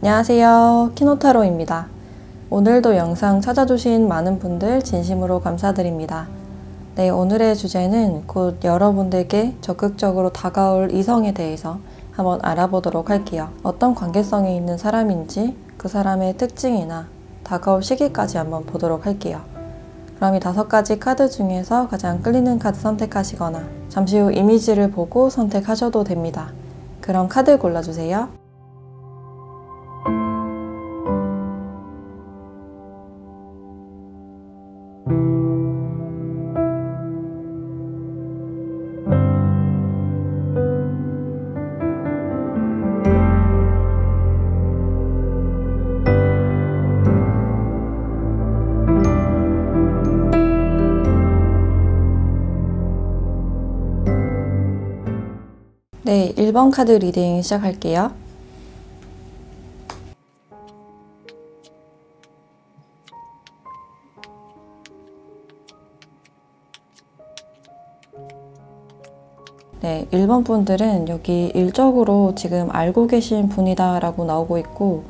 안녕하세요, 키노타로입니다. 오늘도 영상 찾아주신 많은 분들 진심으로 감사드립니다. 네, 오늘의 주제는 곧 여러분들께 적극적으로 다가올 이성에 대해서 한번 알아보도록 할게요. 어떤 관계성이 있는 사람인지 그 사람의 특징이나 다가올 시기까지 한번 보도록 할게요. 그럼 이 5가지 카드 중에서 가장 끌리는 카드 선택하시거나 잠시 후 이미지를 보고 선택하셔도 됩니다. 그럼 카드 골라주세요. 네, 1번 카드 리딩 시작할게요. 네, 1번 분들은 여기 일적으로 지금 알고 계신 분이다 라고 나오고 있고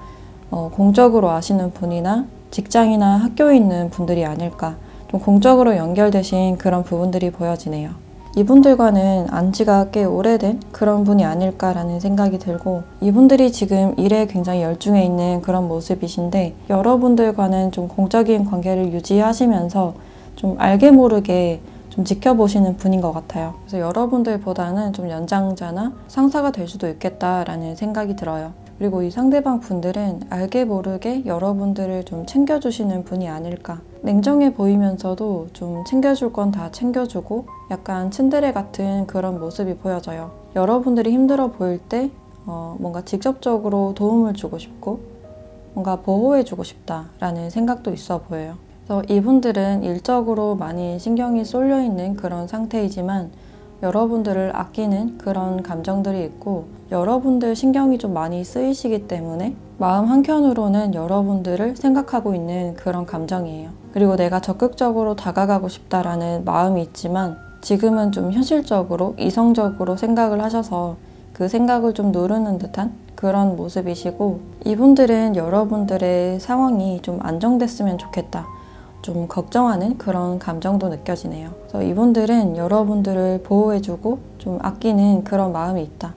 공적으로 아시는 분이나 직장이나 학교에 있는 분들이 아닐까, 좀 공적으로 연결되신 그런 부분들이 보여지네요. 이분들과는 안지가 꽤 오래된 그런 분이 아닐까라는 생각이 들고, 이분들이 지금 일에 굉장히 열중해 있는 그런 모습이신데 여러분들과는 좀 공적인 관계를 유지하시면서 좀 알게 모르게 좀 지켜보시는 분인 것 같아요. 그래서 여러분들보다는 좀 연장자나 상사가 될 수도 있겠다라는 생각이 들어요. 그리고 이 상대방 분들은 알게 모르게 여러분들을 좀 챙겨주시는 분이 아닐까. 냉정해 보이면서도 좀 챙겨줄 건 다 챙겨주고 약간 츤데레 같은 그런 모습이 보여져요. 여러분들이 힘들어 보일 때 뭔가 직접적으로 도움을 주고 싶고 뭔가 보호해주고 싶다라는 생각도 있어 보여요. 그래서 이분들은 일적으로 많이 신경이 쏠려 있는 그런 상태이지만 여러분들을 아끼는 그런 감정들이 있고, 여러분들 신경이 좀 많이 쓰이시기 때문에 마음 한켠으로는 여러분들을 생각하고 있는 그런 감정이에요. 그리고 내가 적극적으로 다가가고 싶다라는 마음이 있지만 지금은 좀 현실적으로 이성적으로 생각을 하셔서 그 생각을 좀 누르는 듯한 그런 모습이시고, 이분들은 여러분들의 상황이 좀 안정됐으면 좋겠다, 좀 걱정하는 그런 감정도 느껴지네요. 그래서 이분들은 여러분들을 보호해주고 좀 아끼는 그런 마음이 있다.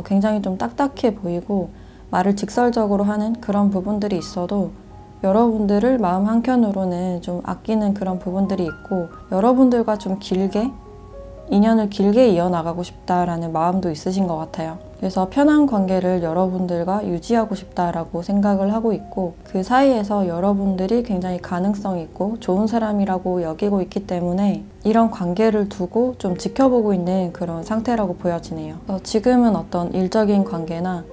굉장히 좀 딱딱해 보이고 말을 직설적으로 하는 그런 부분들이 있어도 여러분들을 마음 한켠으로는 좀 아끼는 그런 부분들이 있고, 여러분들과 좀 길게 인연을 길게 이어나가고 싶다라는 마음도 있으신 것 같아요. 그래서 편한 관계를 여러분들과 유지하고 싶다라고 생각을 하고 있고, 그 사이에서 여러분들이 굉장히 가능성 있고 좋은 사람이라고 여기고 있기 때문에 이런 관계를 두고 좀 지켜보고 있는 그런 상태라고 보여지네요. 지금은 어떤 일적인 관계나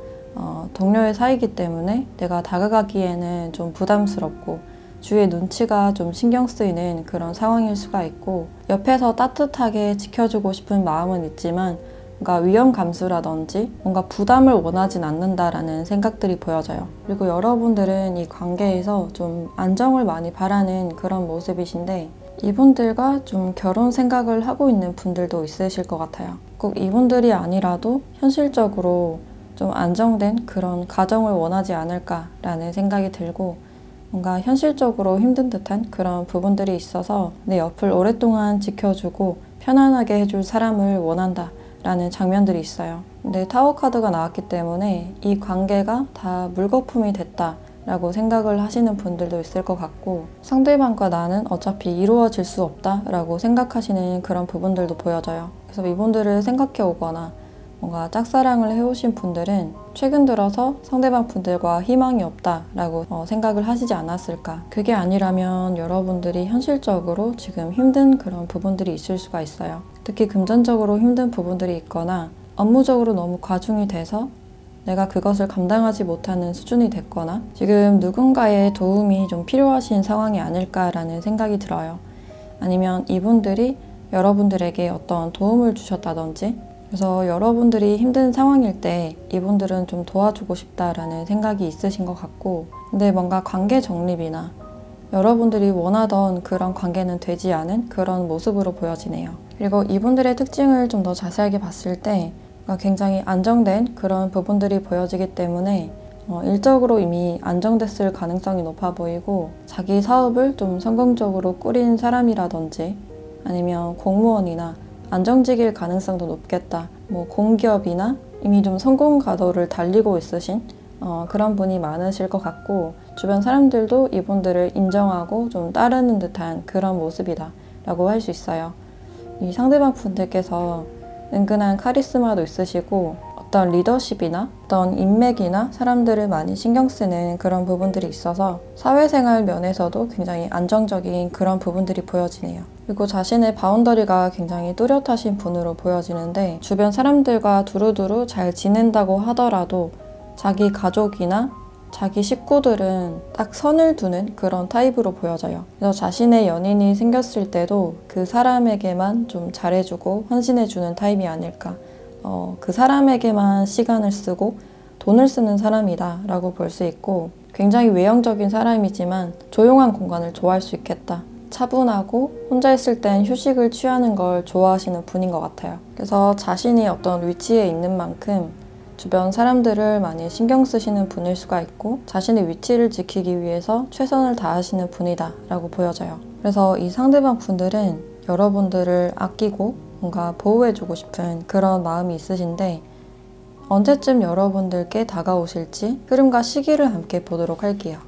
동료의 사이이기 때문에 내가 다가가기에는 좀 부담스럽고 주위의 눈치가 좀 신경 쓰이는 그런 상황일 수가 있고, 옆에서 따뜻하게 지켜주고 싶은 마음은 있지만 뭔가 위험 감수라든지 뭔가 부담을 원하진 않는다라는 생각들이 보여져요. 그리고 여러분들은 이 관계에서 좀 안정을 많이 바라는 그런 모습이신데 이분들과 좀 결혼 생각을 하고 있는 분들도 있으실 것 같아요. 꼭 이분들이 아니라도 현실적으로 좀 안정된 그런 가정을 원하지 않을까라는 생각이 들고, 뭔가 현실적으로 힘든 듯한 그런 부분들이 있어서 내 옆을 오랫동안 지켜주고 편안하게 해줄 사람을 원한다 라는 장면들이 있어요. 근데 타워 카드가 나왔기 때문에 이 관계가 다 물거품이 됐다 라고 생각을 하시는 분들도 있을 것 같고, 상대방과 나는 어차피 이루어질 수 없다 라고 생각하시는 그런 부분들도 보여져요. 그래서 이분들을 생각해 오거나 뭔가 짝사랑을 해오신 분들은 최근 들어서 상대방 분들과 희망이 없다라고 생각을 하시지 않았을까. 그게 아니라면 여러분들이 현실적으로 지금 힘든 그런 부분들이 있을 수가 있어요. 특히 금전적으로 힘든 부분들이 있거나 업무적으로 너무 과중이 돼서 내가 그것을 감당하지 못하는 수준이 됐거나 지금 누군가의 도움이 좀 필요하신 상황이 아닐까라는 생각이 들어요. 아니면 이분들이 여러분들에게 어떤 도움을 주셨다든지, 그래서 여러분들이 힘든 상황일 때 이분들은 좀 도와주고 싶다라는 생각이 있으신 것 같고, 근데 뭔가 관계 정립이나 여러분들이 원하던 그런 관계는 되지 않은 그런 모습으로 보여지네요. 그리고 이분들의 특징을 좀 더 자세하게 봤을 때 굉장히 안정된 그런 부분들이 보여지기 때문에 일적으로 이미 안정됐을 가능성이 높아 보이고, 자기 사업을 좀 성공적으로 꾸린 사람이라든지 아니면 공무원이나 안정직일 가능성도 높겠다. 뭐 공기업이나 이미 좀 성공 가도를 달리고 있으신 그런 분이 많으실 것 같고, 주변 사람들도 이분들을 인정하고 좀 따르는 듯한 그런 모습이다 라고 할 수 있어요. 이 상대방 분들께서 은근한 카리스마도 있으시고 어떤 리더십이나 어떤 인맥이나 사람들을 많이 신경 쓰는 그런 부분들이 있어서 사회생활 면에서도 굉장히 안정적인 그런 부분들이 보여지네요. 그리고 자신의 바운더리가 굉장히 뚜렷하신 분으로 보여지는데, 주변 사람들과 두루두루 잘 지낸다고 하더라도 자기 가족이나 자기 식구들은 딱 선을 두는 그런 타입으로 보여져요. 그래서 자신의 연인이 생겼을 때도 그 사람에게만 좀 잘해주고 헌신해주는 타입이 아닐까. 그 사람에게만 시간을 쓰고 돈을 쓰는 사람이다 라고 볼 수 있고, 굉장히 외형적인 사람이지만 조용한 공간을 좋아할 수 있겠다. 차분하고 혼자 있을 땐 휴식을 취하는 걸 좋아하시는 분인 것 같아요. 그래서 자신이 어떤 위치에 있는 만큼 주변 사람들을 많이 신경 쓰시는 분일 수가 있고, 자신의 위치를 지키기 위해서 최선을 다하시는 분이다 라고 보여져요. 그래서 이 상대방 분들은 여러분들을 아끼고 뭔가 보호해주고 싶은 그런 마음이 있으신데, 언제쯤 여러분들께 다가오실지 흐름과 시기를 함께 보도록 할게요.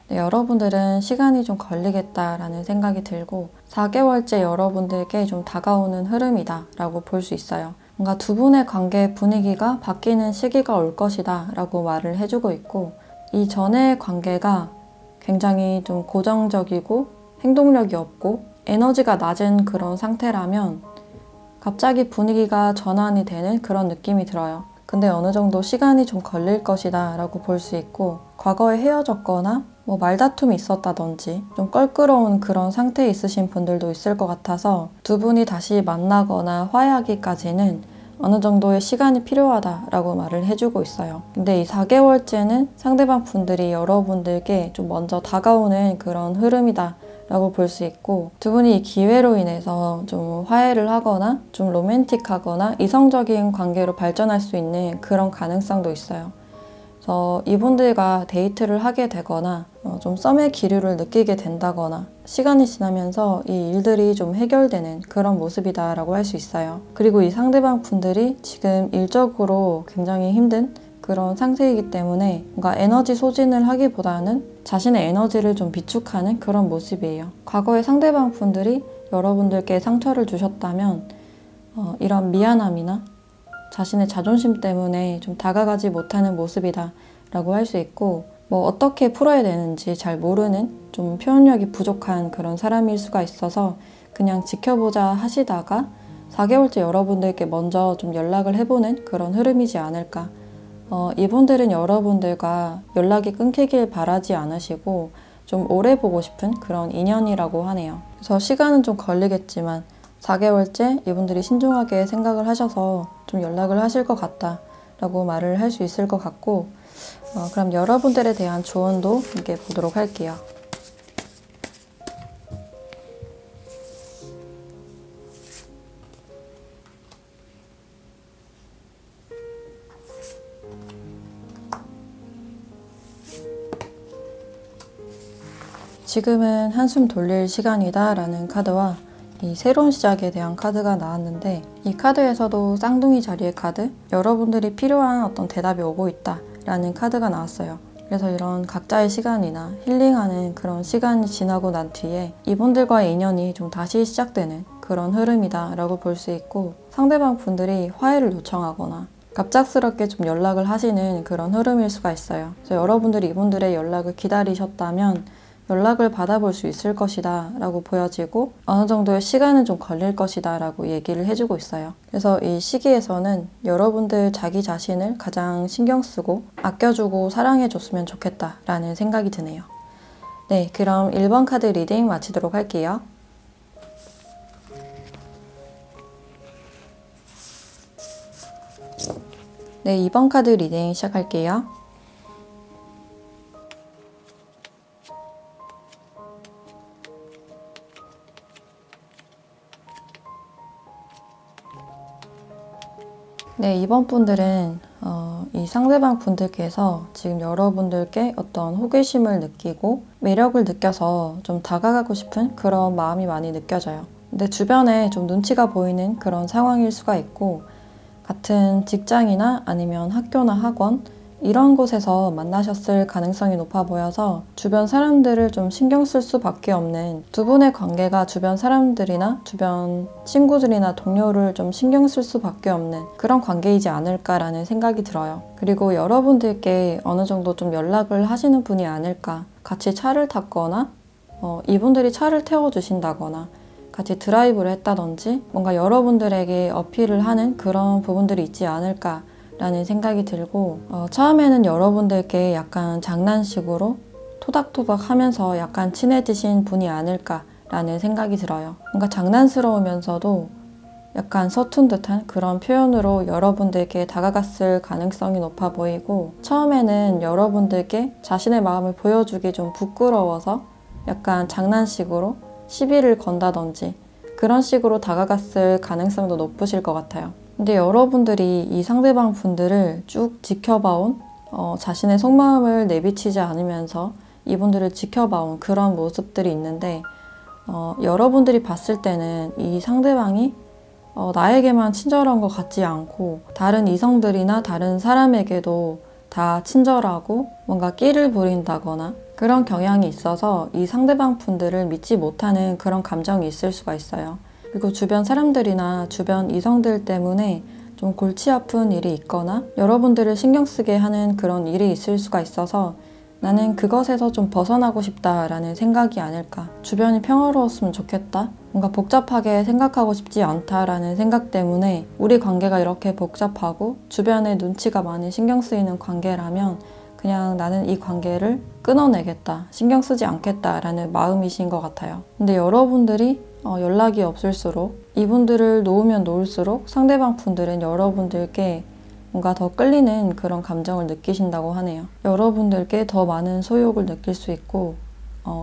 네, 여러분들은 시간이 좀 걸리겠다라는 생각이 들고 4개월째 여러분들께 좀 다가오는 흐름이다 라고 볼 수 있어요. 뭔가 두 분의 관계 분위기가 바뀌는 시기가 올 것이다 라고 말을 해주고 있고, 이 전의 관계가 굉장히 좀 고정적이고 행동력이 없고 에너지가 낮은 그런 상태라면 갑자기 분위기가 전환이 되는 그런 느낌이 들어요. 근데 어느 정도 시간이 좀 걸릴 것이다 라고 볼 수 있고, 과거에 헤어졌거나 뭐 말다툼이 있었다든지 좀 껄끄러운 그런 상태에 있으신 분들도 있을 것 같아서 두 분이 다시 만나거나 화해하기까지는 어느 정도의 시간이 필요하다라고 말을 해주고 있어요. 근데 이 4개월째는 상대방 분들이 여러분들께 좀 먼저 다가오는 그런 흐름이다 라고 볼 수 있고, 두 분이 이 기회로 인해서 좀 화해를 하거나 좀 로맨틱하거나 이성적인 관계로 발전할 수 있는 그런 가능성도 있어요. 그래서 이분들과 데이트를 하게 되거나 좀 썸의 기류를 느끼게 된다거나 시간이 지나면서 이 일들이 좀 해결되는 그런 모습이다 라고 할 수 있어요. 그리고 이 상대방 분들이 지금 일적으로 굉장히 힘든 그런 상태이기 때문에 뭔가 에너지 소진을 하기보다는 자신의 에너지를 좀 비축하는 그런 모습이에요. 과거에 상대방 분들이 여러분들께 상처를 주셨다면 이런 미안함이나 자신의 자존심 때문에 좀 다가가지 못하는 모습이다 라고 할 수 있고, 뭐 어떻게 풀어야 되는지 잘 모르는 좀 표현력이 부족한 그런 사람일 수가 있어서 그냥 지켜보자 하시다가 4개월째 여러분들께 먼저 좀 연락을 해보는 그런 흐름이지 않을까. 이분들은 여러분들과 연락이 끊기길 바라지 않으시고 좀 오래 보고 싶은 그런 인연이라고 하네요. 그래서 시간은 좀 걸리겠지만 4개월째 이분들이 신중하게 생각을 하셔서 좀 연락을 하실 것 같다 라고 말을 할 수 있을 것 같고, 그럼 여러분들에 대한 조언도 함께 보도록 할게요. 지금은 한숨 돌릴 시간이다 라는 카드와 이 새로운 시작에 대한 카드가 나왔는데, 이 카드에서도 쌍둥이 자리의 카드, 여러분들이 필요한 어떤 대답이 오고 있다 라는 카드가 나왔어요. 그래서 이런 각자의 시간이나 힐링하는 그런 시간이 지나고 난 뒤에 이분들과의 인연이 좀 다시 시작되는 그런 흐름이다 라고 볼 수 있고, 상대방 분들이 화해를 요청하거나 갑작스럽게 좀 연락을 하시는 그런 흐름일 수가 있어요. 그래서 여러분들이 이분들의 연락을 기다리셨다면 연락을 받아볼 수 있을 것이다 라고 보여지고 어느 정도의 시간은 좀 걸릴 것이다 라고 얘기를 해주고 있어요. 그래서 이 시기에서는 여러분들 자기 자신을 가장 신경 쓰고 아껴주고 사랑해줬으면 좋겠다 라는 생각이 드네요. 네, 그럼 1번 카드 리딩 마치도록 할게요. 네, 2번 카드 리딩 시작할게요. 네, 이번 분들은 이 상대방 분들께서 지금 여러분들께 어떤 호기심을 느끼고 매력을 느껴서 좀 다가가고 싶은 그런 마음이 많이 느껴져요. 근데 주변에 좀 눈치가 보이는 그런 상황일 수가 있고 같은 직장이나 아니면 학교나 학원 이런 곳에서 만나셨을 가능성이 높아 보여서 주변 사람들을 좀 신경 쓸 수밖에 없는 두 분의 관계가 주변 사람들이나 주변 친구들이나 동료를 좀 신경 쓸 수밖에 없는 그런 관계이지 않을까라는 생각이 들어요. 그리고 여러분들께 어느 정도 좀 연락을 하시는 분이 아닐까. 같이 차를 탔거나 이분들이 차를 태워주신다거나 같이 드라이브를 했다든지 뭔가 여러분들에게 어필을 하는 그런 부분들이 있지 않을까 라는 생각이 들고 처음에는 여러분들께 약간 장난식으로 토닥토닥 하면서 약간 친해지신 분이 아닐까 라는 생각이 들어요. 뭔가 장난스러우면서도 약간 서툰 듯한 그런 표현으로 여러분들께 다가갔을 가능성이 높아 보이고 처음에는 여러분들께 자신의 마음을 보여주기 좀 부끄러워서 약간 장난식으로 시비를 건다든지 그런 식으로 다가갔을 가능성도 높으실 것 같아요. 근데 여러분들이 이 상대방 분들을 쭉 지켜봐온 자신의 속마음을 내비치지 않으면서 이분들을 지켜봐온 그런 모습들이 있는데 여러분들이 봤을 때는 이 상대방이 나에게만 친절한 것 같지 않고 다른 이성들이나 다른 사람에게도 다 친절하고 뭔가 끼를 부린다거나 그런 경향이 있어서 이 상대방 분들을 믿지 못하는 그런 감정이 있을 수가 있어요. 그리고 주변 사람들이나 주변 이성들 때문에 좀 골치 아픈 일이 있거나 여러분들을 신경 쓰게 하는 그런 일이 있을 수가 있어서 나는 그것에서 좀 벗어나고 싶다라는 생각이 아닐까. 주변이 평화로웠으면 좋겠다. 뭔가 복잡하게 생각하고 싶지 않다라는 생각 때문에 우리 관계가 이렇게 복잡하고 주변에 눈치가 많이 신경 쓰이는 관계라면 그냥 나는 이 관계를 끊어내겠다, 신경 쓰지 않겠다라는 마음이신 것 같아요. 근데 여러분들이 연락이 없을수록 이분들을 놓으면 놓을수록 상대방 분들은 여러분들께 뭔가 더 끌리는 그런 감정을 느끼신다고 하네요. 여러분들께 더 많은 소욕을 느낄 수 있고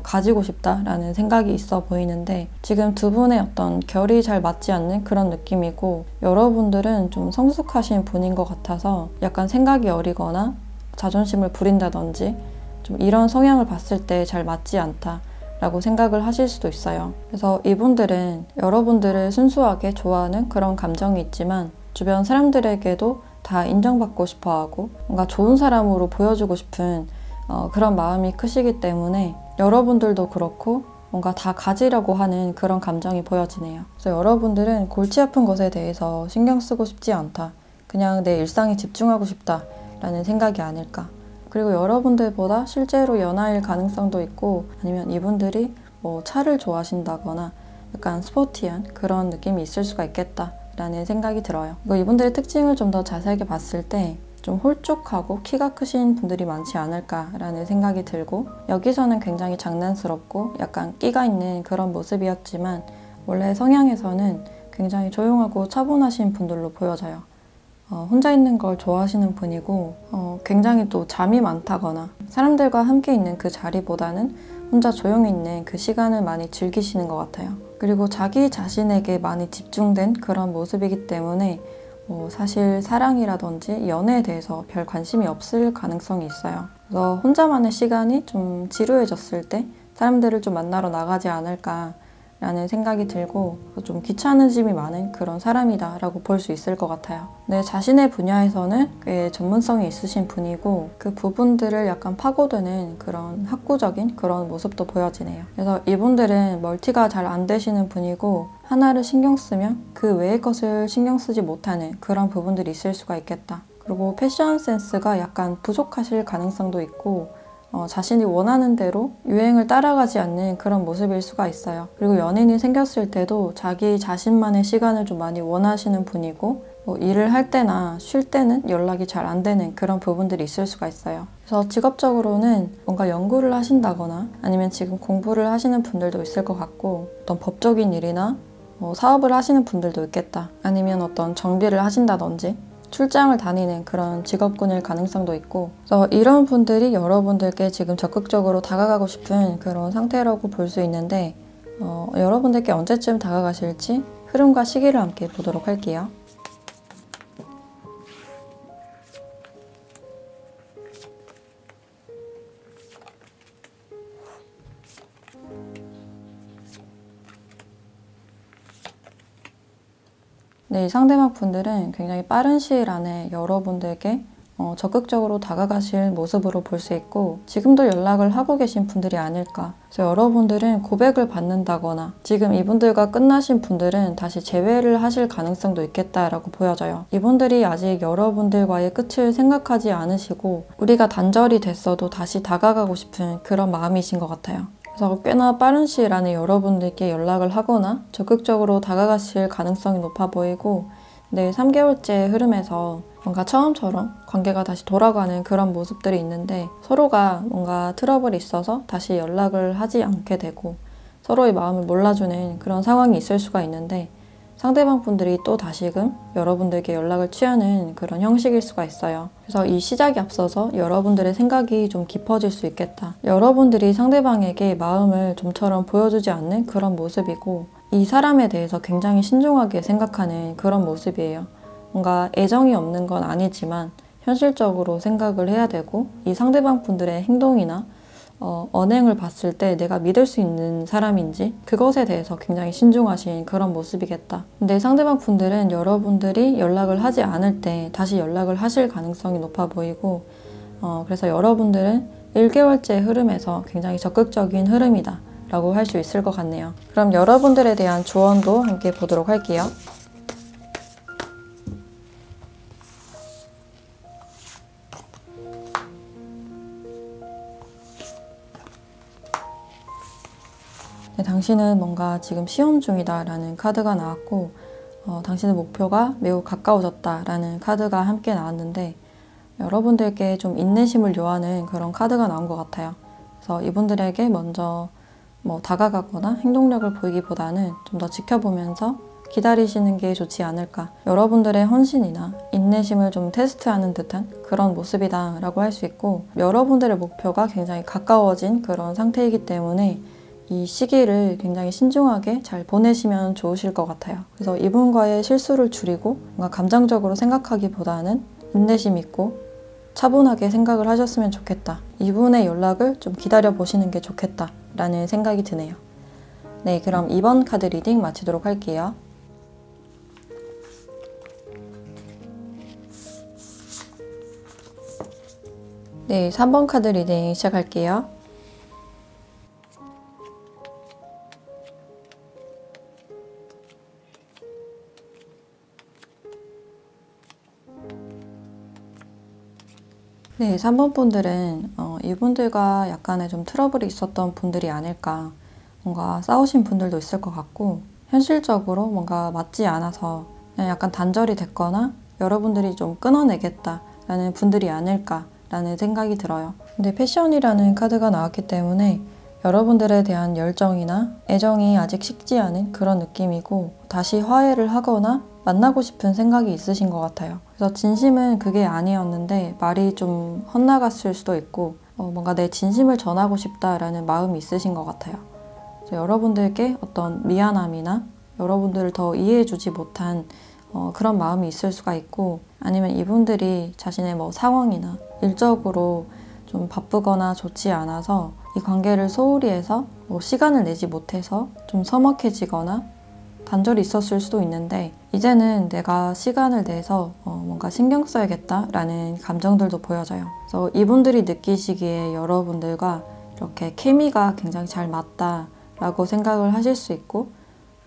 가지고 싶다라는 생각이 있어 보이는데 지금 두 분의 어떤 결이 잘 맞지 않는 그런 느낌이고 여러분들은 좀 성숙하신 분인 것 같아서 약간 생각이 어리거나 자존심을 부린다든지 좀 이런 성향을 봤을 때 잘 맞지 않다 라고 생각을 하실 수도 있어요. 그래서 이분들은 여러분들을 순수하게 좋아하는 그런 감정이 있지만 주변 사람들에게도 다 인정받고 싶어하고 뭔가 좋은 사람으로 보여주고 싶은 그런 마음이 크시기 때문에 여러분들도 그렇고 뭔가 다 가지려고 하는 그런 감정이 보여지네요. 그래서 여러분들은 골치 아픈 것에 대해서 신경 쓰고 싶지 않다. 그냥 내 일상에 집중하고 싶다 라는 생각이 아닐까. 그리고 여러분들보다 실제로 연하일 가능성도 있고 아니면 이분들이 뭐 차를 좋아하신다거나 약간 스포티한 그런 느낌이 있을 수가 있겠다 라는 생각이 들어요. 그리고 이분들의 특징을 좀 더 자세하게 봤을 때 좀 홀쭉하고 키가 크신 분들이 많지 않을까라는 생각이 들고 여기서는 굉장히 장난스럽고 약간 끼가 있는 그런 모습이었지만 원래 성향에서는 굉장히 조용하고 차분하신 분들로 보여져요. 혼자 있는 걸 좋아하시는 분이고 굉장히 또 잠이 많다거나 사람들과 함께 있는 그 자리보다는 혼자 조용히 있는 그 시간을 많이 즐기시는 것 같아요. 그리고 자기 자신에게 많이 집중된 그런 모습이기 때문에 사실 사랑이라든지 연애에 대해서 별 관심이 없을 가능성이 있어요. 그래서 혼자만의 시간이 좀 지루해졌을 때 사람들을 좀 만나러 나가지 않을까 라는 생각이 들고 좀 귀찮으심이 많은 그런 사람이다 라고 볼 수 있을 것 같아요. 네, 자신의 분야에서는 꽤 전문성이 있으신 분이고 그 부분들을 약간 파고드는 그런 학구적인 그런 모습도 보여지네요. 그래서 이분들은 멀티가 잘 안 되시는 분이고 하나를 신경 쓰면 그 외의 것을 신경 쓰지 못하는 그런 부분들이 있을 수가 있겠다. 그리고 패션 센스가 약간 부족하실 가능성도 있고 자신이 원하는 대로 유행을 따라가지 않는 그런 모습일 수가 있어요. 그리고 연인이 생겼을 때도 자기 자신만의 시간을 좀 많이 원하시는 분이고 일을 할 때나 쉴 때는 연락이 잘 안 되는 그런 부분들이 있을 수가 있어요. 그래서 직업적으로는 뭔가 연구를 하신다거나 아니면 지금 공부를 하시는 분들도 있을 것 같고 어떤 법적인 일이나 사업을 하시는 분들도 있겠다. 아니면 어떤 정비를 하신다든지 출장을 다니는 그런 직업군일 가능성도 있고 그래서 이런 분들이 여러분들께 지금 적극적으로 다가가고 싶은 그런 상태라고 볼 수 있는데 여러분들께 언제쯤 다가가실지 흐름과 시기를 함께 보도록 할게요. 네, 이 상대방 분들은 굉장히 빠른 시일 안에 여러분들께 적극적으로 다가가실 모습으로 볼 수 있고 지금도 연락을 하고 계신 분들이 아닐까. 그래서 여러분들은 고백을 받는다거나 지금 이분들과 끝나신 분들은 다시 재회를 하실 가능성도 있겠다라고 보여져요. 이분들이 아직 여러분들과의 끝을 생각하지 않으시고 우리가 단절이 됐어도 다시 다가가고 싶은 그런 마음이신 것 같아요. 그래서 꽤나 빠른 시일 안에 여러분들께 연락을 하거나 적극적으로 다가가실 가능성이 높아 보이고 네, 3개월째 흐름에서 뭔가 처음처럼 관계가 다시 돌아가는 그런 모습들이 있는데 서로가 뭔가 트러블이 있어서 다시 연락을 하지 않게 되고 서로의 마음을 몰라주는 그런 상황이 있을 수가 있는데 상대방 분들이 또 다시금 여러분들께 연락을 취하는 그런 형식일 수가 있어요. 그래서 이 시작이 앞서서 여러분들의 생각이 좀 깊어질 수 있겠다. 여러분들이 상대방에게 마음을 좀처럼 보여주지 않는 그런 모습이고 이 사람에 대해서 굉장히 신중하게 생각하는 그런 모습이에요. 뭔가 애정이 없는 건 아니지만 현실적으로 생각을 해야 되고 이 상대방 분들의 행동이나 언행을 봤을 때 내가 믿을 수 있는 사람인지 그것에 대해서 굉장히 신중하신 그런 모습이겠다. 근데 상대방 분들은 여러분들이 연락을 하지 않을 때 다시 연락을 하실 가능성이 높아 보이고 그래서 여러분들은 1개월째 흐름에서 굉장히 적극적인 흐름이다 라고 할 수 있을 것 같네요. 그럼 여러분들에 대한 조언도 함께 보도록 할게요. 네, 당신은 뭔가 지금 시험 중이다 라는 카드가 나왔고 당신의 목표가 매우 가까워졌다 라는 카드가 함께 나왔는데 여러분들께 좀 인내심을 요하는 그런 카드가 나온 것 같아요. 그래서 이분들에게 먼저 다가가거나 행동력을 보이기보다는 좀 더 지켜보면서 기다리시는 게 좋지 않을까. 여러분들의 헌신이나 인내심을 좀 테스트하는 듯한 그런 모습이다 라고 할 수 있고 여러분들의 목표가 굉장히 가까워진 그런 상태이기 때문에 이 시기를 굉장히 신중하게 잘 보내시면 좋으실 것 같아요. 그래서 이분과의 실수를 줄이고 뭔가 감정적으로 생각하기보다는 인내심 있고 차분하게 생각을 하셨으면 좋겠다. 이분의 연락을 좀 기다려 보시는 게 좋겠다 라는 생각이 드네요. 네, 그럼 2번 카드 리딩 마치도록 할게요. 네, 3번 카드 리딩 시작할게요. 네, 3번 분들은 이분들과 약간의 좀 트러블이 있었던 분들이 아닐까. 뭔가 싸우신 분들도 있을 것 같고 현실적으로 뭔가 맞지 않아서 그냥 약간 단절이 됐거나 여러분들이 좀 끊어내겠다라는 분들이 아닐까라는 생각이 들어요. 근데 패션이라는 카드가 나왔기 때문에 여러분들에 대한 열정이나 애정이 아직 식지 않은 그런 느낌이고 다시 화해를 하거나 만나고 싶은 생각이 있으신 것 같아요. 그래서 진심은 그게 아니었는데 말이 좀 헛나갔을 수도 있고 뭔가 내 진심을 전하고 싶다라는 마음이 있으신 것 같아요. 그래서 여러분들께 어떤 미안함이나 여러분들을 더 이해해주지 못한 그런 마음이 있을 수가 있고 아니면 이분들이 자신의 상황이나 일적으로 좀 바쁘거나 좋지 않아서 이 관계를 소홀히 해서 시간을 내지 못해서 좀 서먹해지거나 단절이 있었을 수도 있는데, 이제는 내가 시간을 내서 뭔가 신경 써야겠다라는 감정들도 보여져요. 그래서 이분들이 느끼시기에 여러분들과 이렇게 케미가 굉장히 잘 맞다라고 생각을 하실 수 있고,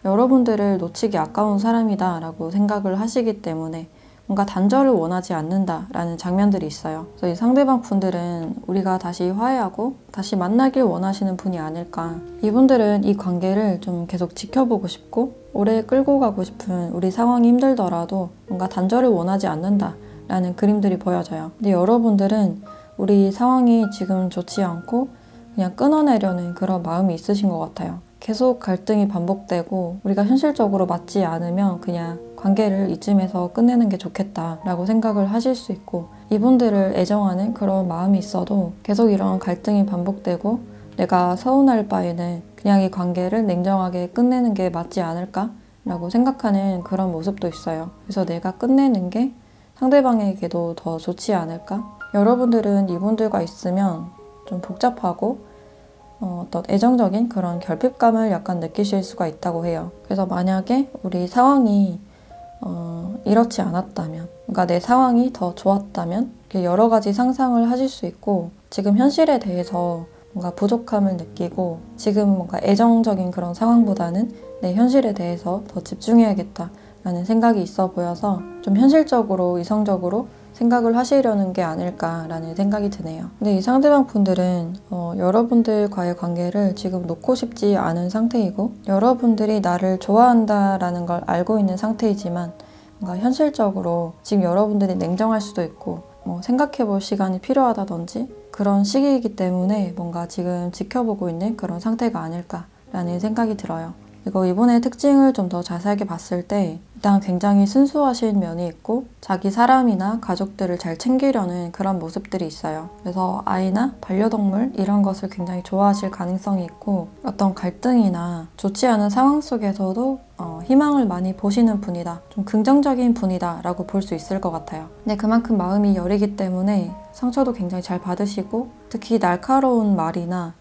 여러분들을 놓치기 아까운 사람이다 라고 생각을 하시기 때문에 뭔가 단절을 원하지 않는다라는 장면들이 있어요. 그래서 이 상대방 분들은 우리가 다시 화해하고 다시 만나길 원하시는 분이 아닐까. 이분들은 이 관계를 좀 계속 지켜보고 싶고 오래 끌고 가고 싶은, 우리 상황이 힘들더라도 뭔가 단절을 원하지 않는다라는 그림들이 보여져요. 근데 여러분들은 우리 상황이 지금 좋지 않고 그냥 끊어내려는 그런 마음이 있으신 것 같아요. 계속 갈등이 반복되고 우리가 현실적으로 맞지 않으면 그냥 관계를 이쯤에서 끝내는 게 좋겠다라고 생각을 하실 수 있고, 이분들을 애정하는 그런 마음이 있어도 계속 이런 갈등이 반복되고 내가 서운할 바에는 그냥 이 관계를 냉정하게 끝내는 게 맞지 않을까라고 생각하는 그런 모습도 있어요. 그래서 내가 끝내는 게 상대방에게도 더 좋지 않을까? 여러분들은 이분들과 있으면 좀 복잡하고 어떤 애정적인 그런 결핍감을 약간 느끼실 수가 있다고 해요. 그래서 만약에 우리 상황이 이렇지 않았다면, 그러니까 내 상황이 더 좋았다면 여러 가지 상상을 하실 수 있고, 지금 현실에 대해서 뭔가 부족함을 느끼고 지금 뭔가 애정적인 그런 상황보다는 내 현실에 대해서 더 집중해야겠다라는 생각이 있어 보여서 좀 현실적으로 이성적으로 생각을 하시려는 게 아닐까라는 생각이 드네요. 근데 이 상대방 분들은 여러분들과의 관계를 지금 놓고 싶지 않은 상태이고, 여러분들이 나를 좋아한다라는 걸 알고 있는 상태이지만 뭔가 현실적으로 지금 여러분들이 냉정할 수도 있고 생각해 볼 시간이 필요하다든지 그런 시기이기 때문에 뭔가 지금 지켜보고 있는 그런 상태가 아닐까라는 생각이 들어요. 그리고 이분의 특징을 좀 더 자세하게 봤을 때 일단 굉장히 순수하신 면이 있고 자기 사람이나 가족들을 잘 챙기려는 그런 모습들이 있어요. 그래서 아이나 반려동물 이런 것을 굉장히 좋아하실 가능성이 있고, 어떤 갈등이나 좋지 않은 상황 속에서도 희망을 많이 보시는 분이다, 좀 긍정적인 분이다 라고 볼 수 있을 것 같아요. 근데 그만큼 마음이 여리기 때문에 상처도 굉장히 잘 받으시고, 특히 날카로운 말이나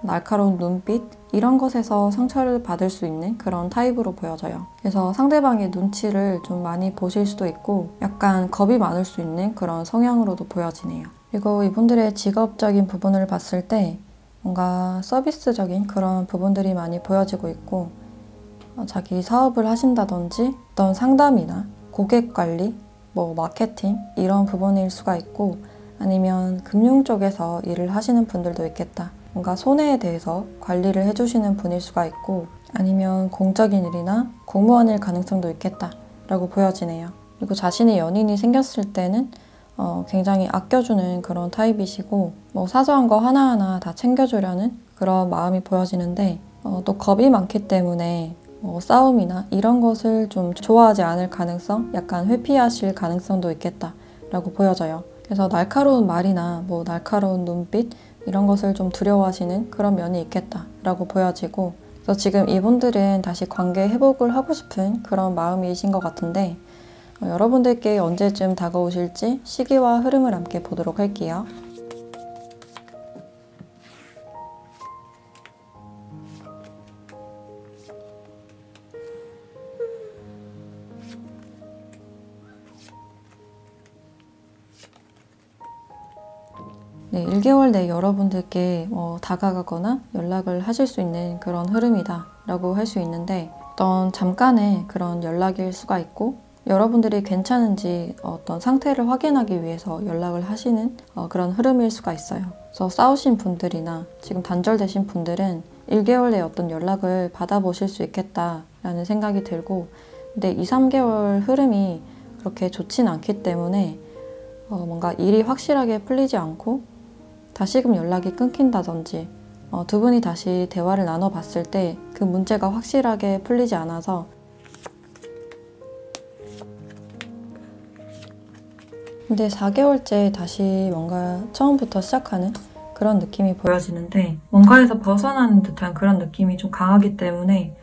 날카로운 눈빛 이런 것에서 상처를 받을 수 있는 그런 타입으로 보여져요. 그래서 상대방의 눈치를 좀 많이 보실 수도 있고 약간 겁이 많을 수 있는 그런 성향으로도 보여지네요. 그리고 이분들의 직업적인 부분을 봤을 때 뭔가 서비스적인 그런 부분들이 많이 보여지고 있고, 자기 사업을 하신다든지 어떤 상담이나 고객 관리, 마케팅 이런 부분일 수가 있고, 아니면 금융 쪽에서 일을 하시는 분들도 있겠다. 뭔가 손해에 대해서 관리를 해주시는 분일 수가 있고, 아니면 공적인 일이나 공무원일 가능성도 있겠다라고 보여지네요. 그리고 자신의 연인이 생겼을 때는 굉장히 아껴주는 그런 타입이시고, 사소한 거 하나하나 다 챙겨주려는 그런 마음이 보여지는데, 또 겁이 많기 때문에 싸움이나 이런 것을 좀 좋아하지 않을 가능성, 약간 회피하실 가능성도 있겠다라고 보여져요. 그래서 날카로운 말이나 날카로운 눈빛 이런 것을 좀 두려워하시는 그런 면이 있겠다라고 보여지고, 그래서 지금 이분들은 다시 관계 회복을 하고 싶은 그런 마음이신 것 같은데, 여러분들께 언제쯤 다가오실지 시기와 흐름을 함께 보도록 할게요. 네, 1개월 내 여러분들께 다가가거나 연락을 하실 수 있는 그런 흐름이다 라고 할 수 있는데, 어떤 잠깐의 그런 연락일 수가 있고, 여러분들이 괜찮은지 어떤 상태를 확인하기 위해서 연락을 하시는 그런 흐름일 수가 있어요. 그래서 싸우신 분들이나 지금 단절되신 분들은 1개월 내에 어떤 연락을 받아보실 수 있겠다라는 생각이 들고, 근데 2, 3개월 흐름이 그렇게 좋진 않기 때문에 뭔가 일이 확실하게 풀리지 않고 다시금 연락이 끊긴다든지 두 분이 다시 대화를 나눠봤을 때 그 문제가 확실하게 풀리지 않아서, 근데 4개월째 다시 뭔가 처음부터 시작하는 그런 느낌이 보여지는데, 뭔가에서 벗어나는 듯한 그런 느낌이 좀 강하기 때문에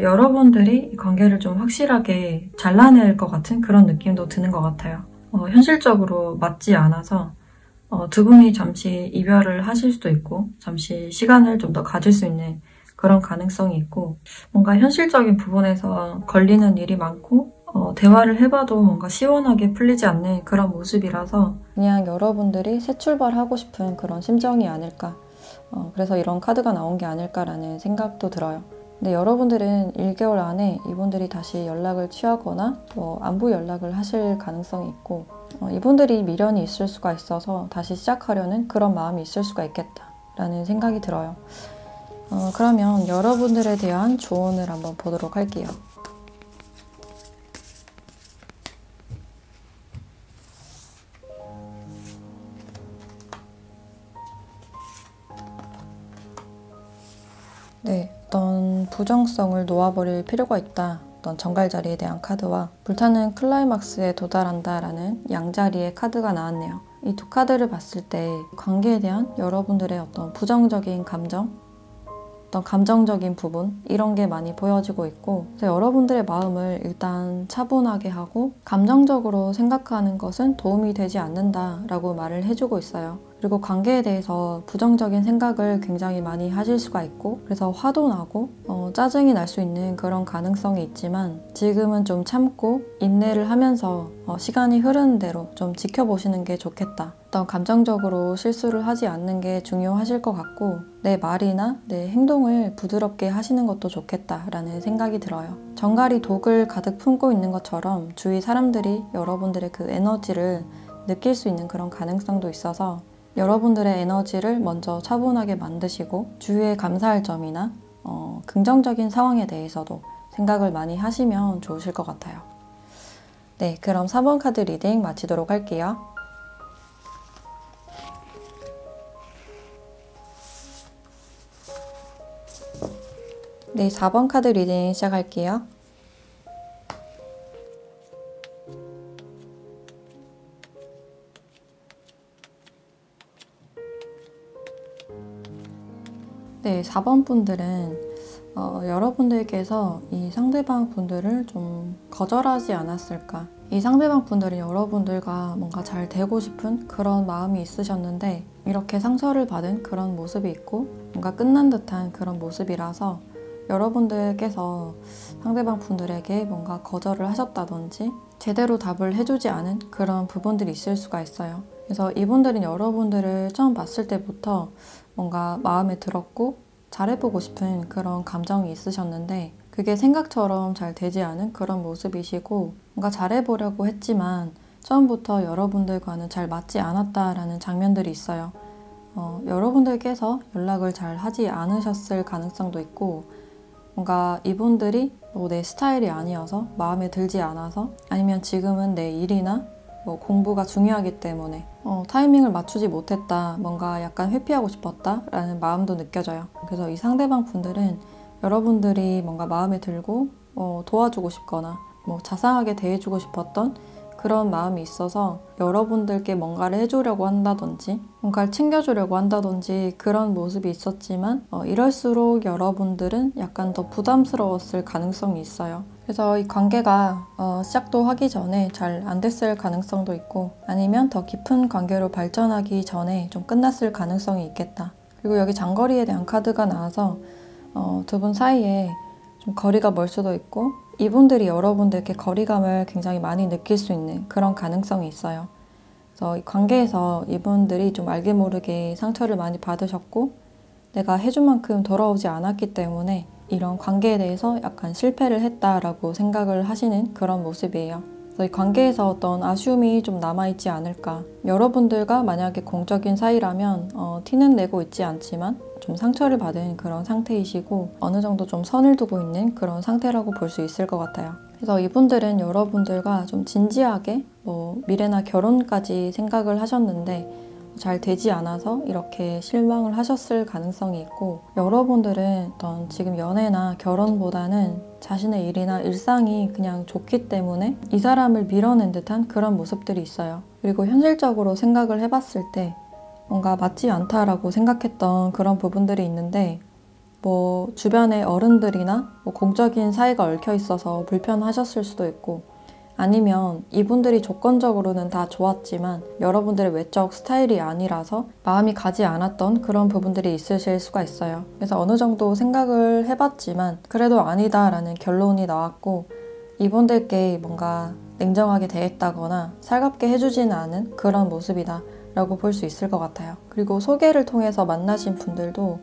여러분들이 이 관계를 좀 확실하게 잘라낼 것 같은 그런 느낌도 드는 것 같아요. 현실적으로 맞지 않아서 두 분이 잠시 이별을 하실 수도 있고 잠시 시간을 좀 더 가질 수 있는 그런 가능성이 있고 뭔가 현실적인 부분에서 걸리는 일이 많고 대화를 해봐도 뭔가 시원하게 풀리지 않는 그런 모습이라서 그냥 여러분들이 새 출발하고 싶은 그런 심정이 아닐까 그래서 이런 카드가 나온 게 아닐까라는 생각도 들어요. 근데 여러분들은 1개월 안에 이분들이 다시 연락을 취하거나 안부 연락을 하실 가능성이 있고 이분들이 미련이 있을 수가 있어서 다시 시작하려는 그런 마음이 있을 수가 있겠다라는 생각이 들어요. 그러면 여러분들에 대한 조언을 한번 보도록 할게요. 네, 어떤 부정성을 놓아버릴 필요가 있다. 어떤 정갈자리에 대한 카드와 불타는 클라이막스에 도달한다라는 양자리의 카드가 나왔네요. 이 두 카드를 봤을 때 관계에 대한 여러분들의 어떤 부정적인 감정, 어떤 감정적인 부분 이런 게 많이 보여지고 있고 그래서 여러분들의 마음을 일단 차분하게 하고 감정적으로 생각하는 것은 도움이 되지 않는다라고 말을 해주고 있어요. 그리고 관계에 대해서 부정적인 생각을 굉장히 많이 하실 수가 있고 그래서 화도 나고 짜증이 날 수 있는 그런 가능성이 있지만 지금은 좀 참고 인내를 하면서 시간이 흐르는 대로 좀 지켜보시는 게 좋겠다. 어떤 감정적으로 실수를 하지 않는 게 중요하실 것 같고 내 말이나 내 행동을 부드럽게 하시는 것도 좋겠다라는 생각이 들어요. 정갈이 독을 가득 품고 있는 것처럼 주위 사람들이 여러분들의 그 에너지를 느낄 수 있는 그런 가능성도 있어서 여러분들의 에너지를 먼저 차분하게 만드시고 주위에 감사할 점이나 긍정적인 상황에 대해서도 생각을 많이 하시면 좋으실 것 같아요. 네, 그럼 4번 카드 리딩 마치도록 할게요. 네, 4번 카드 리딩 시작할게요. 네, 4번 분들은 여러분들께서 이 상대방 분들을 좀 거절하지 않았을까. 이 상대방 분들은 여러분들과 뭔가 잘 되고 싶은 그런 마음이 있으셨는데 이렇게 상처를 받은 그런 모습이 있고 뭔가 끝난 듯한 그런 모습이라서 여러분들께서 상대방 분들에게 뭔가 거절을 하셨다든지 제대로 답을 해주지 않은 그런 부분들이 있을 수가 있어요. 그래서 이분들은 여러분들을 처음 봤을 때부터 뭔가 마음에 들었고 잘해보고 싶은 그런 감정이 있으셨는데 그게 생각처럼 잘 되지 않은 그런 모습이시고 뭔가 잘해보려고 했지만 처음부터 여러분들과는 잘 맞지 않았다라는 장면들이 있어요. 여러분들께서 연락을 잘 하지 않으셨을 가능성도 있고 뭔가 이분들이 내 스타일이 아니어서 마음에 들지 않아서 아니면 지금은 내 일이나 공부가 중요하기 때문에 타이밍을 맞추지 못했다, 뭔가 약간 회피하고 싶었다 라는 마음도 느껴져요. 그래서 이 상대방 분들은 여러분들이 뭔가 마음에 들고 도와주고 싶거나 자상하게 대해주고 싶었던 그런 마음이 있어서 여러분들께 뭔가를 해주려고 한다든지 뭔가를 챙겨주려고 한다든지 그런 모습이 있었지만 이럴수록 여러분들은 약간 더 부담스러웠을 가능성이 있어요. 그래서 이 관계가 시작도 하기 전에 잘 안 됐을 가능성도 있고 아니면 더 깊은 관계로 발전하기 전에 좀 끝났을 가능성이 있겠다. 그리고 여기 장거리에 대한 카드가 나와서 두 분 사이에 좀 거리가 멀 수도 있고 이분들이 여러분들께 거리감을 굉장히 많이 느낄 수 있는 그런 가능성이 있어요. 그래서 이 관계에서 이분들이 좀 알게 모르게 상처를 많이 받으셨고 내가 해준 만큼 돌아오지 않았기 때문에 이런 관계에 대해서 약간 실패를 했다라고 생각을 하시는 그런 모습이에요. 그래서 이 관계에서 어떤 아쉬움이 좀 남아있지 않을까. 여러분들과 만약에 공적인 사이라면 티는 내고 있지 않지만 좀 상처를 받은 그런 상태이시고 어느 정도 좀 선을 두고 있는 그런 상태라고 볼 수 있을 것 같아요. 그래서 이분들은 여러분들과 좀 진지하게 미래나 결혼까지 생각을 하셨는데 잘 되지 않아서 이렇게 실망을 하셨을 가능성이 있고 여러분들은 어떤 지금 연애나 결혼보다는 자신의 일이나 일상이 그냥 좋기 때문에 이 사람을 밀어낸 듯한 그런 모습들이 있어요. 그리고 현실적으로 생각을 해봤을 때 뭔가 맞지 않다라고 생각했던 그런 부분들이 있는데 주변의 어른들이나 공적인 사이가 얽혀 있어서 불편하셨을 수도 있고 아니면 이분들이 조건적으로는 다 좋았지만 여러분들의 외적 스타일이 아니라서 마음이 가지 않았던 그런 부분들이 있으실 수가 있어요. 그래서 어느 정도 생각을 해봤지만 그래도 아니다라는 결론이 나왔고, 이분들께 뭔가 냉정하게 대했다거나 살갑게 해주지는 않은 그런 모습이다 라고 볼 수 있을 것 같아요. 그리고 소개를 통해서 만나신 분들도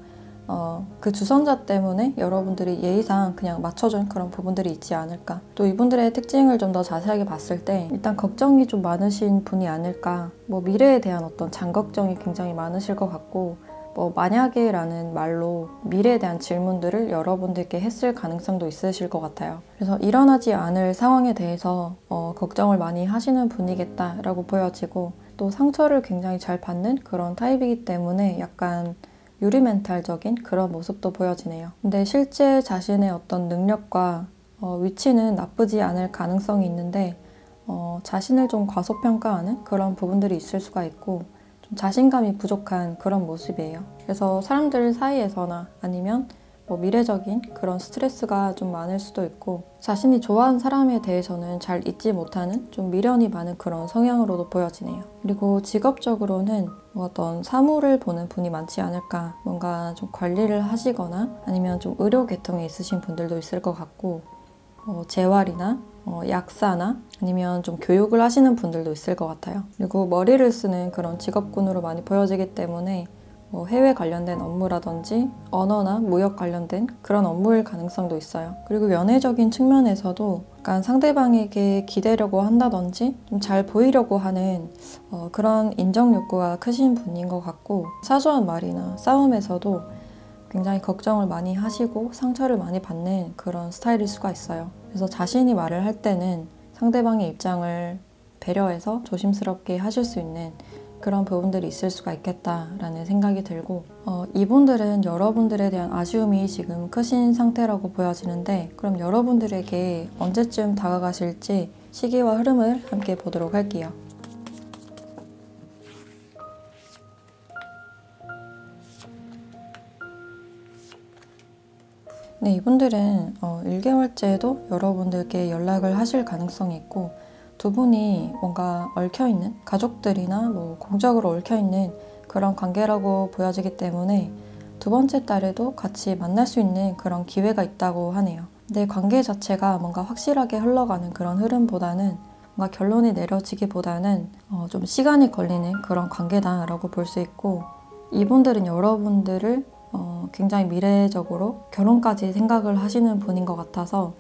그 주선자 때문에 여러분들이 예의상 그냥 맞춰준 그런 부분들이 있지 않을까. 또 이분들의 특징을 좀 더 자세하게 봤을 때 일단 걱정이 좀 많으신 분이 아닐까. 미래에 대한 어떤 장걱정이 굉장히 많으실 것 같고, 만약에 라는 말로 미래에 대한 질문들을 여러분들께 했을 가능성도 있으실 것 같아요. 그래서 일어나지 않을 상황에 대해서 걱정을 많이 하시는 분이겠다라고 보여지고, 또 상처를 굉장히 잘 받는 그런 타입이기 때문에 약간 유리멘탈적인 그런 모습도 보여지네요. 근데 실제 자신의 어떤 능력과 위치는 나쁘지 않을 가능성이 있는데 자신을 좀 과소평가하는 그런 부분들이 있을 수가 있고, 좀 자신감이 부족한 그런 모습이에요. 그래서 사람들 사이에서나 아니면 미래적인 그런 스트레스가 좀 많을 수도 있고, 자신이 좋아하는 사람에 대해서는 잘 잊지 못하는 좀 미련이 많은 그런 성향으로도 보여지네요. 그리고 직업적으로는 어떤 사무를 보는 분이 많지 않을까. 뭔가 좀 관리를 하시거나 아니면 좀 의료 계통에 있으신 분들도 있을 것 같고, 재활이나 약사나 아니면 좀 교육을 하시는 분들도 있을 것 같아요. 그리고 머리를 쓰는 그런 직업군으로 많이 보여지기 때문에 해외 관련된 업무라든지 언어나 무역 관련된 그런 업무일 가능성도 있어요. 그리고 연애적인 측면에서도 약간 상대방에게 기대려고 한다든지 좀 잘 보이려고 하는 그런 인정 욕구가 크신 분인 것 같고, 사소한 말이나 싸움에서도 굉장히 걱정을 많이 하시고 상처를 많이 받는 그런 스타일일 수가 있어요. 그래서 자신이 말을 할 때는 상대방의 입장을 배려해서 조심스럽게 하실 수 있는 그런 부분들이 있을 수가 있겠다라는 생각이 들고, 이분들은 여러분들에 대한 아쉬움이 지금 크신 상태라고 보여지는데, 그럼 여러분들에게 언제쯤 다가가실지 시기와 흐름을 함께 보도록 할게요. 네, 이분들은 1개월째에도 여러분들께 연락을 하실 가능성이 있고, 두 분이 뭔가 얽혀있는 가족들이나 공적으로 얽혀있는 그런 관계라고 보여지기 때문에 두 번째 달에도 같이 만날 수 있는 그런 기회가 있다고 하네요. 근데 관계 자체가 뭔가 확실하게 흘러가는 그런 흐름보다는, 뭔가 결론이 내려지기보다는 좀 시간이 걸리는 그런 관계다라고 볼 수 있고, 이분들은 여러분들을 굉장히 미래적으로 결혼까지 생각을 하시는 분인 것 같아서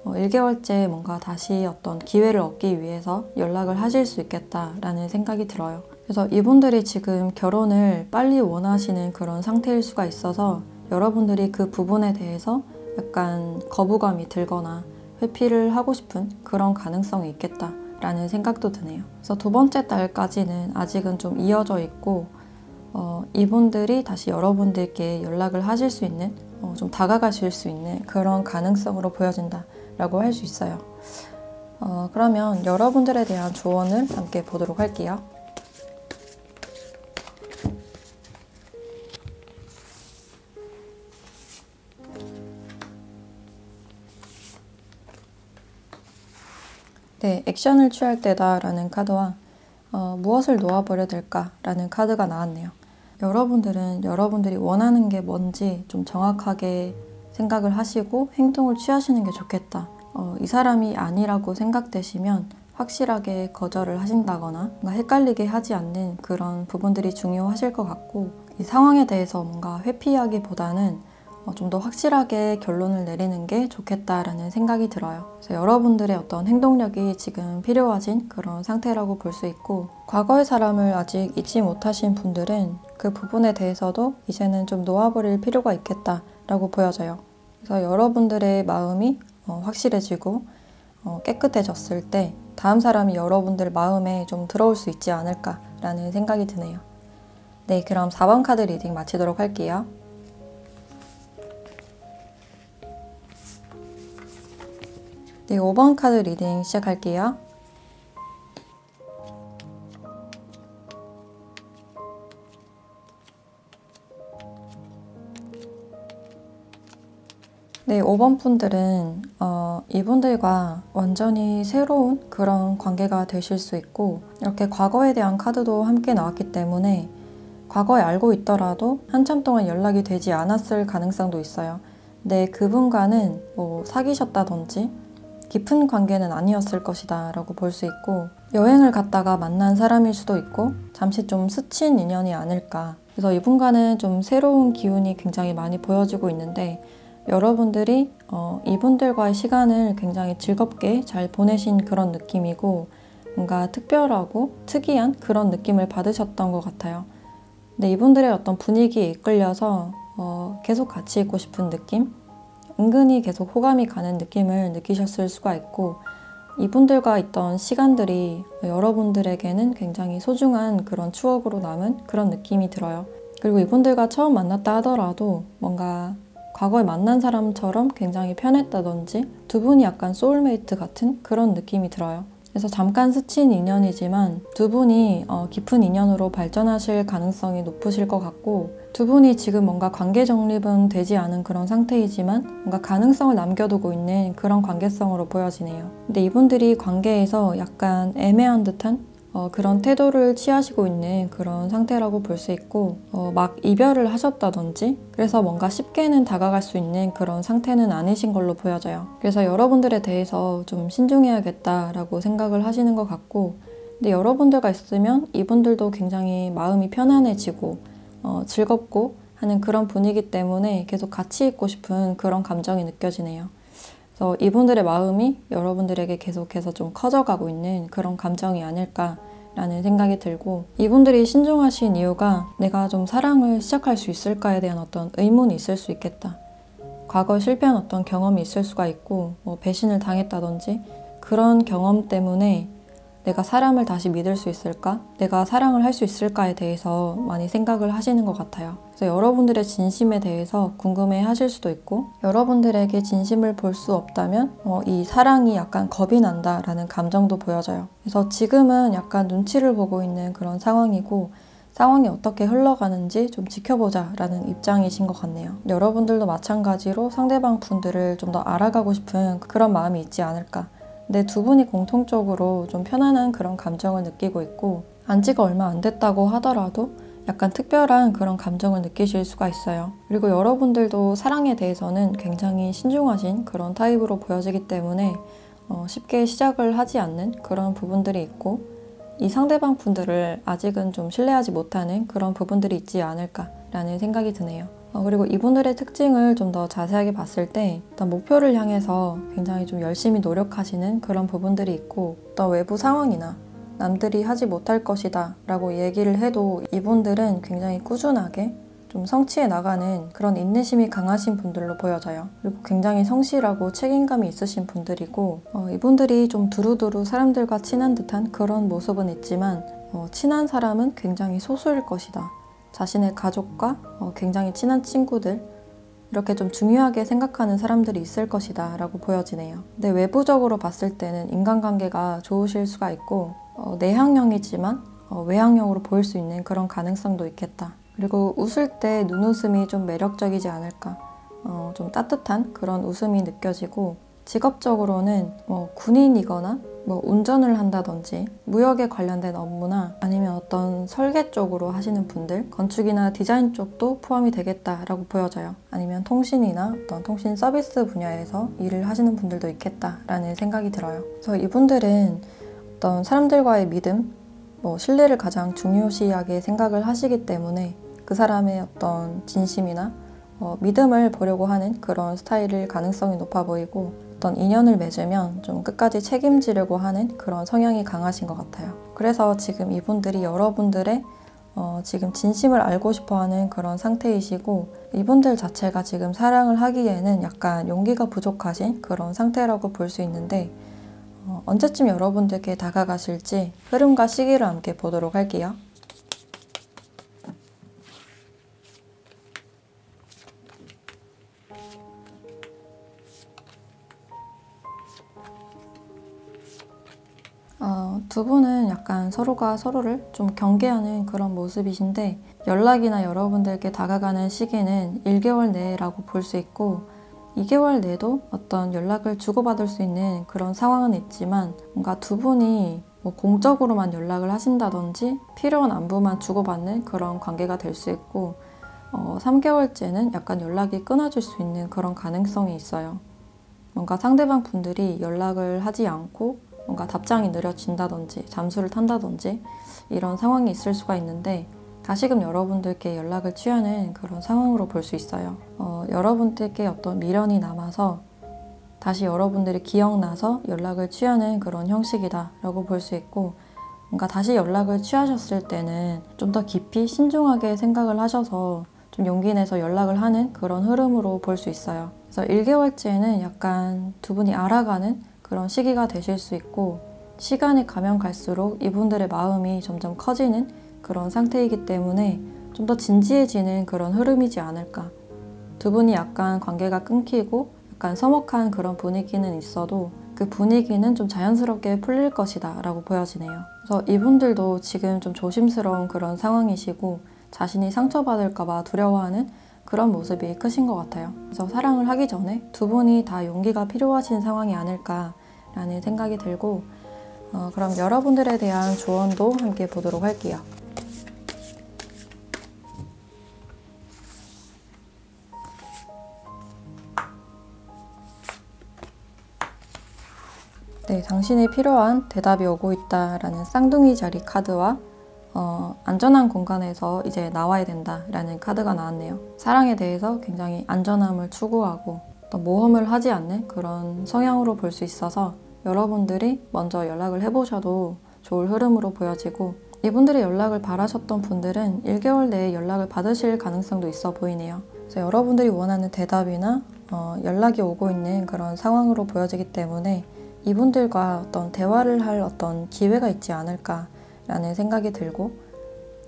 1개월째 뭔가 다시 어떤 기회를 얻기 위해서 연락을 하실 수 있겠다라는 생각이 들어요. 그래서 이분들이 지금 결혼을 빨리 원하시는 그런 상태일 수가 있어서 여러분들이 그 부분에 대해서 약간 거부감이 들거나 회피를 하고 싶은 그런 가능성이 있겠다라는 생각도 드네요. 그래서 두 번째 달까지는 아직은 좀 이어져 있고, 이분들이 다시 여러분들께 연락을 하실 수 있는, 좀 다가가실 수 있는 그런 가능성으로 보여진다라고 할 수 있어요. 그러면 여러분들에 대한 조언을 함께 보도록 할게요. 네, 액션을 취할 때다라는 카드와 무엇을 놓아버려야 될까라는 카드가 나왔네요. 여러분들은 여러분들이 원하는 게 뭔지 좀 정확하게 생각을 하시고 행동을 취하시는 게 좋겠다. 이 사람이 아니라고 생각되시면 확실하게 거절을 하신다거나 뭔가 헷갈리게 하지 않는 그런 부분들이 중요하실 것 같고, 이 상황에 대해서 뭔가 회피하기보다는 좀 더 확실하게 결론을 내리는 게 좋겠다라는 생각이 들어요. 그래서 여러분들의 어떤 행동력이 지금 필요하신 그런 상태라고 볼 수 있고, 과거의 사람을 아직 잊지 못하신 분들은 그 부분에 대해서도 이제는 좀 놓아버릴 필요가 있겠다라고 보여져요. 그래서 여러분들의 마음이 확실해지고 깨끗해졌을 때 다음 사람이 여러분들 마음에 좀 들어올 수 있지 않을까라는 생각이 드네요. 네, 그럼 4번 카드 리딩 마치도록 할게요. 네, 5번 카드 리딩 시작할게요. 네, 5번 분들은 이분들과 완전히 새로운 그런 관계가 되실 수 있고, 이렇게 과거에 대한 카드도 함께 나왔기 때문에 과거에 알고 있더라도 한참 동안 연락이 되지 않았을 가능성도 있어요. 근데 그분과는 뭐 사귀셨다든지 깊은 관계는 아니었을 것이다 라고 볼 수 있고, 여행을 갔다가 만난 사람일 수도 있고 잠시 좀 스친 인연이 아닐까. 그래서 이분과는 좀 새로운 기운이 굉장히 많이 보여지고 있는데, 여러분들이 이분들과의 시간을 굉장히 즐겁게 잘 보내신 그런 느낌이고, 뭔가 특별하고 특이한 그런 느낌을 받으셨던 것 같아요. 근데 이분들의 어떤 분위기에 이끌려서 계속 같이 있고 싶은 느낌? 은근히 계속 호감이 가는 느낌을 느끼셨을 수가 있고, 이분들과 있던 시간들이 여러분들에게는 굉장히 소중한 그런 추억으로 남은 그런 느낌이 들어요. 그리고 이분들과 처음 만났다 하더라도 뭔가 과거에 만난 사람처럼 굉장히 편했다든지 두 분이 약간 소울메이트 같은 그런 느낌이 들어요. 그래서 잠깐 스친 인연이지만 두 분이 깊은 인연으로 발전하실 가능성이 높으실 것 같고, 두 분이 지금 뭔가 관계 정립은 되지 않은 그런 상태이지만 뭔가 가능성을 남겨두고 있는 그런 관계성으로 보여지네요. 근데 이분들이 관계에서 약간 애매한 듯한 그런 태도를 취하시고 있는 그런 상태라고 볼 수 있고, 막 이별을 하셨다든지 그래서 뭔가 쉽게는 다가갈 수 있는 그런 상태는 아니신 걸로 보여져요. 그래서 여러분들에 대해서 좀 신중해야겠다라고 생각을 하시는 것 같고, 근데 여러분들과 있으면 이분들도 굉장히 마음이 편안해지고 즐겁고 하는 그런 분위기 때문에 계속 같이 있고 싶은 그런 감정이 느껴지네요. 그래서 이분들의 마음이 여러분들에게 계속해서 좀 커져가고 있는 그런 감정이 아닐까라는 생각이 들고, 이분들이 신중하신 이유가 내가 좀 사랑을 시작할 수 있을까에 대한 어떤 의문이 있을 수 있겠다. 과거에 실패한 어떤 경험이 있을 수가 있고, 뭐 배신을 당했다든지 그런 경험 때문에 내가 사람을 다시 믿을 수 있을까? 내가 사랑을 할 수 있을까에 대해서 많이 생각을 하시는 것 같아요. 그래서 여러분들의 진심에 대해서 궁금해 하실 수도 있고, 여러분들에게 진심을 볼 수 없다면 이 사랑이 약간 겁이 난다라는 감정도 보여져요. 그래서 지금은 약간 눈치를 보고 있는 그런 상황이고, 상황이 어떻게 흘러가는지 좀 지켜보자 라는 입장이신 것 같네요. 여러분들도 마찬가지로 상대방 분들을 좀 더 알아가고 싶은 그런 마음이 있지 않을까. 근데 두 분이 공통적으로 좀 편안한 그런 감정을 느끼고 있고, 안지가 얼마 안 됐다고 하더라도 약간 특별한 그런 감정을 느끼실 수가 있어요. 그리고 여러분들도 사랑에 대해서는 굉장히 신중하신 그런 타입으로 보여지기 때문에 쉽게 시작을 하지 않는 그런 부분들이 있고, 이 상대방 분들을 아직은 좀 신뢰하지 못하는 그런 부분들이 있지 않을까라는 생각이 드네요. 그리고 이분들의 특징을 좀 더 자세하게 봤을 때, 일단 목표를 향해서 굉장히 좀 열심히 노력하시는 그런 부분들이 있고, 어떤 외부 상황이나 남들이 하지 못할 것이다 라고 얘기를 해도 이분들은 굉장히 꾸준하게 좀 성취해 나가는 그런 인내심이 강하신 분들로 보여져요. 그리고 굉장히 성실하고 책임감이 있으신 분들이고, 이분들이 좀 두루두루 사람들과 친한 듯한 그런 모습은 있지만 친한 사람은 굉장히 소수일 것이다. 자신의 가족과 굉장히 친한 친구들, 이렇게 좀 중요하게 생각하는 사람들이 있을 것이다 라고 보여지네요. 근데 외부적으로 봤을 때는 인간관계가 좋으실 수가 있고, 내향형이지만 외향형으로 보일 수 있는 그런 가능성도 있겠다. 그리고 웃을 때 눈웃음이 좀 매력적이지 않을까. 좀 따뜻한 그런 웃음이 느껴지고, 직업적으로는 군인이거나 운전을 한다든지 무역에 관련된 업무나 아니면 어떤 설계 쪽으로 하시는 분들, 건축이나 디자인 쪽도 포함이 되겠다라고 보여져요. 아니면 통신이나 어떤 통신 서비스 분야에서 일을 하시는 분들도 있겠다라는 생각이 들어요. 그래서 이분들은 어떤 사람들과의 믿음, 신뢰를 가장 중요시하게 생각을 하시기 때문에 그 사람의 어떤 진심이나 믿음을 보려고 하는 그런 스타일일 가능성이 높아 보이고, 어떤 인연을 맺으면 좀 끝까지 책임지려고 하는 그런 성향이 강하신 것 같아요. 그래서 지금 이분들이 여러분들의 지금 진심을 알고 싶어하는 그런 상태이시고, 이분들 자체가 지금 사랑을 하기에는 약간 용기가 부족하신 그런 상태라고 볼 수 있는데, 언제쯤 여러분들께 다가가실지 흐름과 시기를 함께 보도록 할게요. 두 분은 약간 서로가 서로를 좀 경계하는 그런 모습이신데, 연락이나 여러분들께 다가가는 시기는 1개월 내라고 볼 수 있고, 2개월 내도 어떤 연락을 주고받을 수 있는 그런 상황은 있지만 뭔가 두 분이 뭐 공적으로만 연락을 하신다든지 필요한 안부만 주고받는 그런 관계가 될 수 있고 3개월째는 약간 연락이 끊어질 수 있는 그런 가능성이 있어요. 뭔가 상대방 분들이 연락을 하지 않고 뭔가 답장이 느려진다든지 잠수를 탄다든지 이런 상황이 있을 수가 있는데 다시금 여러분들께 연락을 취하는 그런 상황으로 볼 수 있어요. 여러분들께 어떤 미련이 남아서 다시 여러분들이 기억나서 연락을 취하는 그런 형식이다 라고 볼 수 있고 뭔가 다시 연락을 취하셨을 때는 좀 더 깊이 신중하게 생각을 하셔서 좀 용기 내서 연락을 하는 그런 흐름으로 볼 수 있어요. 그래서 1개월째는 약간 두 분이 알아가는 그런 시기가 되실 수 있고 시간이 가면 갈수록 이분들의 마음이 점점 커지는 그런 상태이기 때문에 좀 더 진지해지는 그런 흐름이지 않을까. 두 분이 약간 관계가 끊기고 약간 서먹한 그런 분위기는 있어도 그 분위기는 좀 자연스럽게 풀릴 것이다 라고 보여지네요. 그래서 이분들도 지금 좀 조심스러운 그런 상황이시고 자신이 상처받을까 봐 두려워하는 그런 모습이 크신 것 같아요. 그래서 사랑을 하기 전에 두 분이 다 용기가 필요하신 상황이 아닐까라는 생각이 들고 그럼 여러분들에 대한 조언도 함께 보도록 할게요. 네, 당신이 필요한 대답이 오고 있다라는 쌍둥이 자리 카드와 안전한 공간에서 이제 나와야 된다라는 카드가 나왔네요. 사랑에 대해서 굉장히 안전함을 추구하고 어떤 모험을 하지 않는 그런 성향으로 볼 수 있어서 여러분들이 먼저 연락을 해보셔도 좋을 흐름으로 보여지고 이분들이 연락을 바라셨던 분들은 1개월 내에 연락을 받으실 가능성도 있어 보이네요. 그래서 여러분들이 원하는 대답이나 연락이 오고 있는 그런 상황으로 보여지기 때문에 이분들과 어떤 대화를 할 어떤 기회가 있지 않을까라는 생각이 들고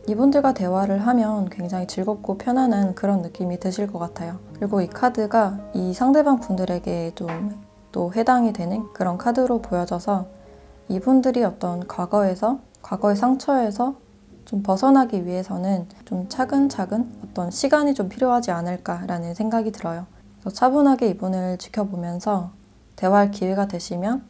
이분들과 대화를 하면 굉장히 즐겁고 편안한 그런 느낌이 드실 것 같아요. 그리고 이 카드가 이 상대방 분들에게 좀 또 해당이 되는 그런 카드로 보여져서 이분들이 어떤 과거의 상처에서 좀 벗어나기 위해서는 좀 차근차근 어떤 시간이 좀 필요하지 않을까라는 생각이 들어요. 그래서 차분하게 이분을 지켜보면서 대화할 기회가 되시면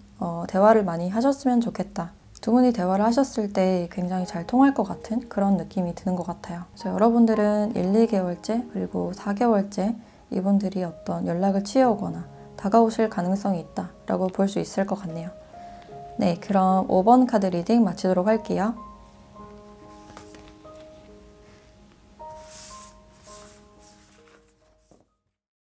대화를 많이 하셨으면 좋겠다. 두 분이 대화를 하셨을 때 굉장히 잘 통할 것 같은 그런 느낌이 드는 것 같아요. 그래서 여러분들은 1, 2개월째 그리고 4개월째 이분들이 어떤 연락을 취해오거나 다가오실 가능성이 있다라고 볼 수 있을 것 같네요. 네, 그럼 5번 카드 리딩 마치도록 할게요.